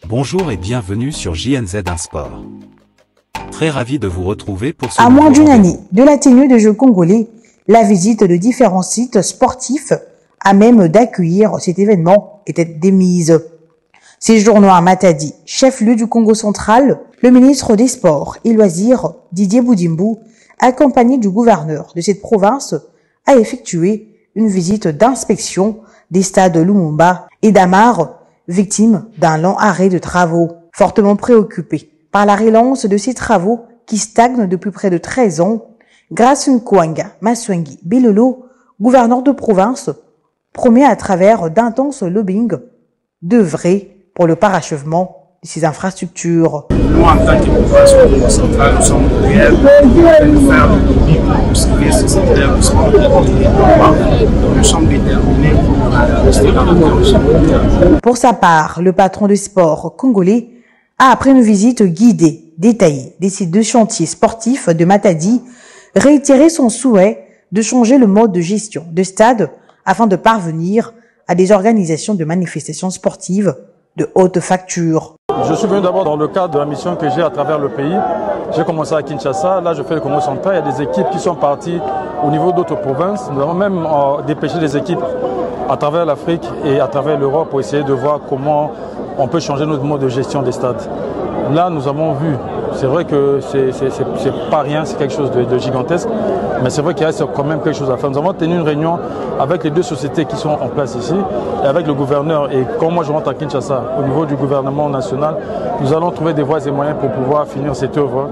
Bonjour et bienvenue sur JNZ1 Sport. Très ravi de vous retrouver pour ce À moins d'une rendez-vous. année de la tenue des Jeux congolais, la visite de différents sites sportifs à même d'accueillir cet événement était démise. Séjournant à Matadi, chef-lieu du Congo central, le ministre des Sports et Loisirs, Didier Boudimbu, accompagné du gouverneur de cette province, a effectué une visite d'inspection des stades Lumumba et d'Amar, victimes d'un lent arrêt de travaux. Fortement préoccupé par la relance de ces travaux qui stagnent depuis près de 13 ans, Grace Nkwanga Maswengi Bilolo, gouverneur de province, promet à travers d'intenses lobbying d'œuvrer pour le parachèvement de ces infrastructures. Nous, en tant que population Congo centrale, nous sommes prêts de faire le lobby pour sauver ce secteur parce qu'on nous sommes déterminés pour rester dans le projet. Pour sa part, le patron des sports congolais a, après une visite guidée, détaillée des sites de chantiers sportifs de Matadi, réitéré son souhait de changer le mode de gestion de stade afin de parvenir à des organisations de manifestations sportives de haute facture. Je suis venu d'abord dans le cadre de la mission que j'ai à travers le pays. J'ai commencé à Kinshasa, là je fais le Congo central. Il y a des équipes qui sont parties au niveau d'autres provinces. Nous avons même dépêché des équipes à travers l'Afrique et à travers l'Europe pour essayer de voir comment on peut changer notre mode de gestion des stades. Là nous avons vu, c'est vrai que c'est pas rien, c'est quelque chose de gigantesque, mais c'est vrai qu'il reste quand même quelque chose à faire. Nous avons tenu une réunion avec les deux sociétés qui sont en place ici, et avec le gouverneur, et quand moi je rentre à Kinshasa, au niveau du gouvernement national, nous allons trouver des voies et moyens pour pouvoir finir cette œuvre.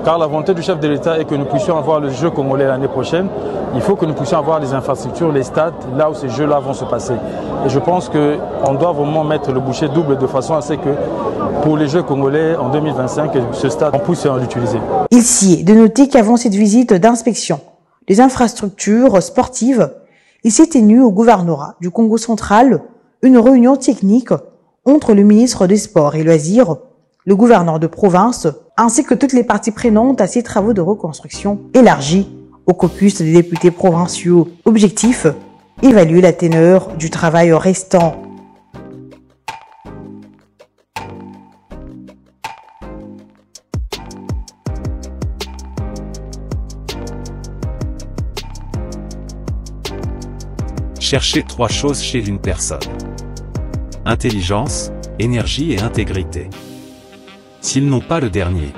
Car la volonté du chef de l'État est que nous puissions avoir le jeu congolais l'année prochaine. Il faut que nous puissions avoir les infrastructures, les stades, là où ces jeux-là vont se passer. Et je pense qu'on doit vraiment mettre le bouchée double de façon à ce que pour les Jeux congolais en 2025, ce stade, on puisse l'utiliser. Il s'y est de noter qu'avant cette visite d'inspection des infrastructures sportives, il s'est tenu au gouvernorat du Congo central une réunion technique entre le ministre des Sports et Loisirs, le gouverneur de province, ainsi que toutes les parties prenantes à ces travaux de reconstruction élargis au caucus des députés provinciaux. Objectif, évaluer la teneur du travail restant. Cherchez 3 choses chez une personne. Intelligence, énergie et intégrité. S'ils n'ont pas le dernier,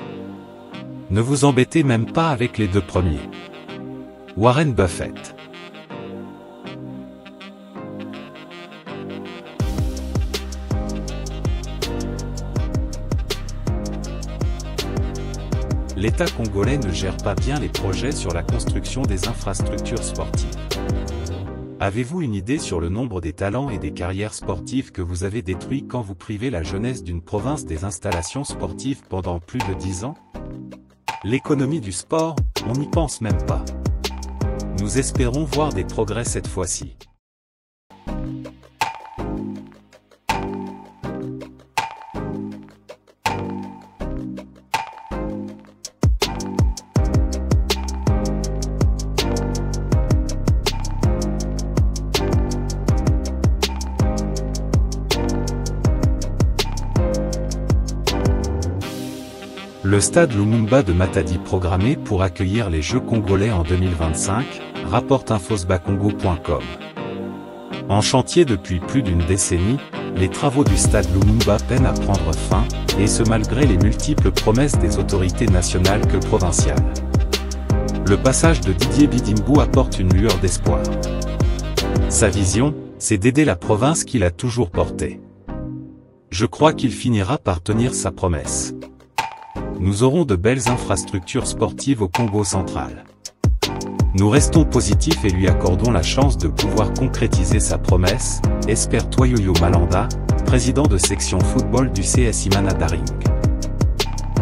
ne vous embêtez même pas avec les 2 premiers. Warren Buffett. L'État congolais ne gère pas bien les projets sur la construction des infrastructures sportives. Avez-vous une idée sur le nombre des talents et des carrières sportives que vous avez détruits quand vous privez la jeunesse d'une province des installations sportives pendant plus de 10 ans? L'économie du sport, on n'y pense même pas. Nous espérons voir des progrès cette fois-ci. Le stade Lumumba de Matadi programmé pour accueillir les Jeux congolais en 2025, rapporte infosbacongo.com. En chantier depuis plus d'une décennie, les travaux du stade Lumumba peinent à prendre fin, et ce malgré les multiples promesses des autorités nationales que provinciales. Le passage de Didier Boudimbu apporte une lueur d'espoir. Sa vision, c'est d'aider la province qu'il a toujours portée. Je crois qu'il finira par tenir sa promesse. Nous aurons de belles infrastructures sportives au Congo central. Nous restons positifs et lui accordons la chance de pouvoir concrétiser sa promesse, espère Toyoyo Malanda, président de section football du CSI Manadaring.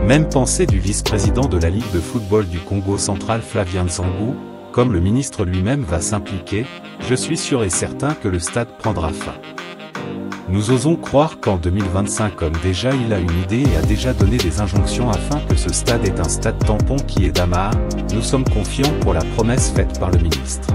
Même pensée du vice-président de la Ligue de football du Congo central Flavien Nzangu, comme le ministre lui-même va s'impliquer, je suis sûr et certain que le stade prendra fin. Nous osons croire qu'en 2025 comme déjà il a une idée et a déjà donné des injonctions afin que ce stade est un stade tampon qui est d'Amar, nous sommes confiants pour la promesse faite par le ministre.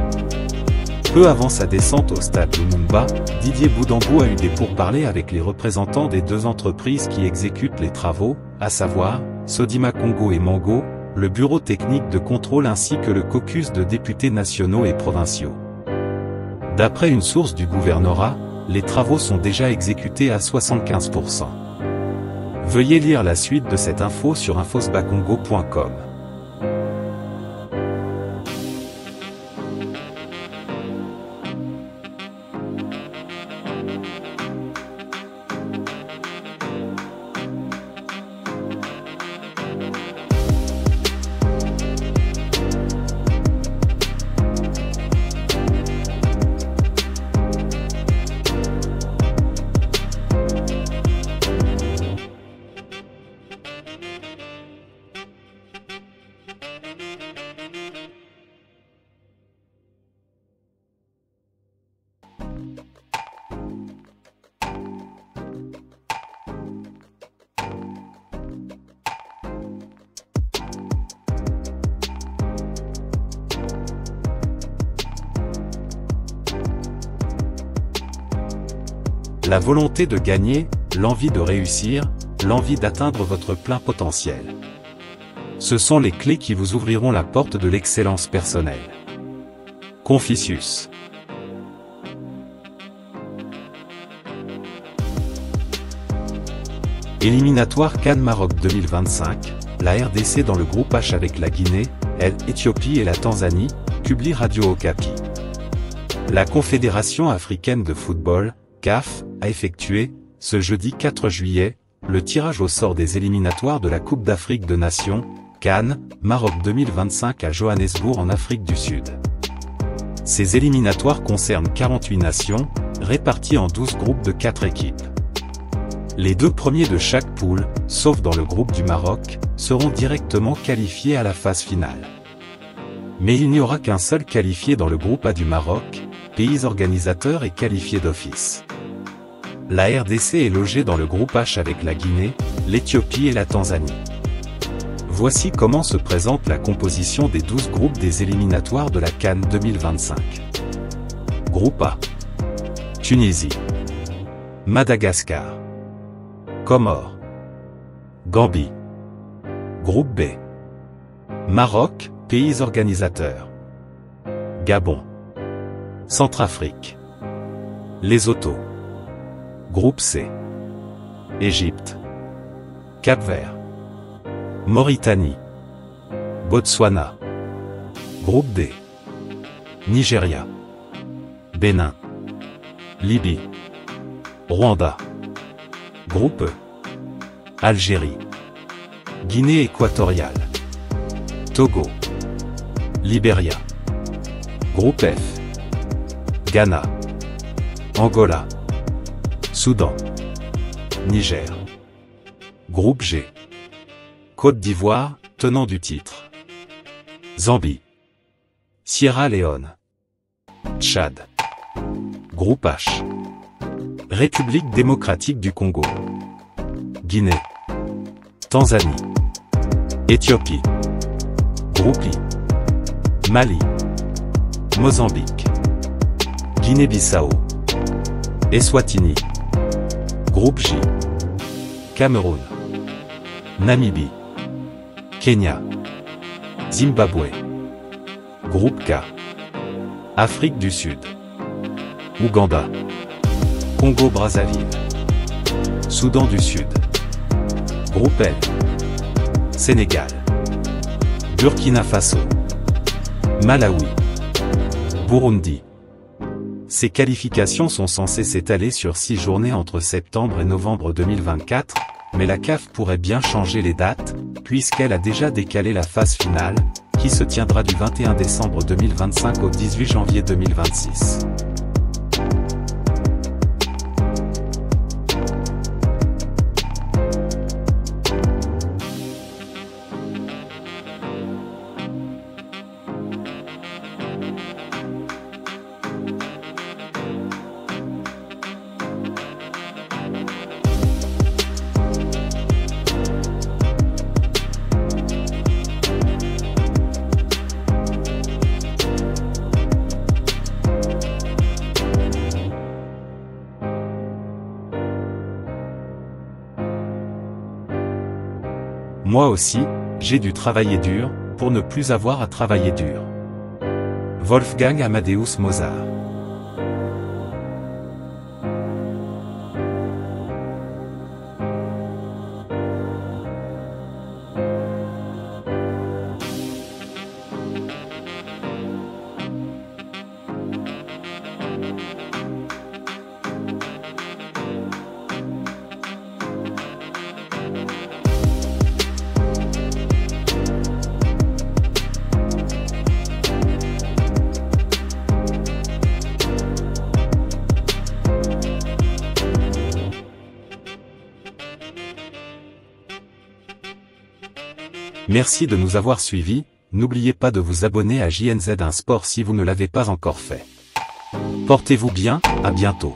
Peu avant sa descente au stade Lumumba, Didier Boudambou a eu des pourparlers avec les représentants des deux entreprises qui exécutent les travaux, à savoir, Sodima Congo et Mango, le bureau technique de contrôle ainsi que le caucus de députés nationaux et provinciaux. D'après une source du gouvernorat, les travaux sont déjà exécutés à 75%. Veuillez lire la suite de cette info sur infosbacongo.com. La volonté de gagner, l'envie de réussir, l'envie d'atteindre votre plein potentiel. Ce sont les clés qui vous ouvriront la porte de l'excellence personnelle. Confucius. Éliminatoire CAN Maroc 2025, la RDC dans le groupe H avec la Guinée, l'Éthiopie et la Tanzanie, publie Radio Okapi. La Confédération africaine de football, CAF, a effectué, ce jeudi 4 juillet, le tirage au sort des éliminatoires de la Coupe d'Afrique de Nations, CAN, Maroc 2025 à Johannesburg en Afrique du Sud. Ces éliminatoires concernent 48 nations, réparties en 12 groupes de 4 équipes. Les 2 premiers de chaque poule, sauf dans le groupe du Maroc, seront directement qualifiés à la phase finale. Mais il n'y aura qu'un seul qualifié dans le groupe A du Maroc, pays organisateur et qualifié d'office. La RDC est logée dans le groupe H avec la Guinée, l'Éthiopie et la Tanzanie. Voici comment se présente la composition des 12 groupes des éliminatoires de la CAN 2025. Groupe A. Tunisie. Madagascar. Comores. Gambie. Groupe B. Maroc, pays organisateurs. Gabon. Centrafrique. Lesotho. Groupe C. Égypte. Cap-Vert. Mauritanie. Botswana. Groupe D. Nigeria. Bénin. Libye. Rwanda. Groupe E. Algérie. Guinée équatoriale. Togo. Libéria. Groupe F. Ghana. Angola. Soudan. Niger. Groupe G. Côte d'Ivoire, tenant du titre. Zambie. Sierra Leone. Tchad. Groupe H. République démocratique du Congo. Guinée. Tanzanie. Éthiopie. Groupe I. Mali. Mozambique. Guinée-Bissau. Eswatini. Groupe J. Cameroun. Namibie. Kenya. Zimbabwe. Groupe K. Afrique du Sud. Ouganda. Congo-Brazzaville. Soudan du Sud. Groupe L. Sénégal. Burkina Faso. Malawi. Burundi. Ces qualifications sont censées s'étaler sur 6 journées entre septembre et novembre 2024, mais la CAF pourrait bien changer les dates, puisqu'elle a déjà décalé la phase finale, qui se tiendra du 21 décembre 2025 au 18 janvier 2026. Moi aussi, j'ai dû travailler dur, pour ne plus avoir à travailler dur. Wolfgang Amadeus Mozart. Merci de nous avoir suivis, n'oubliez pas de vous abonner à JNZ1 Sport si vous ne l'avez pas encore fait. Portez-vous bien, à bientôt.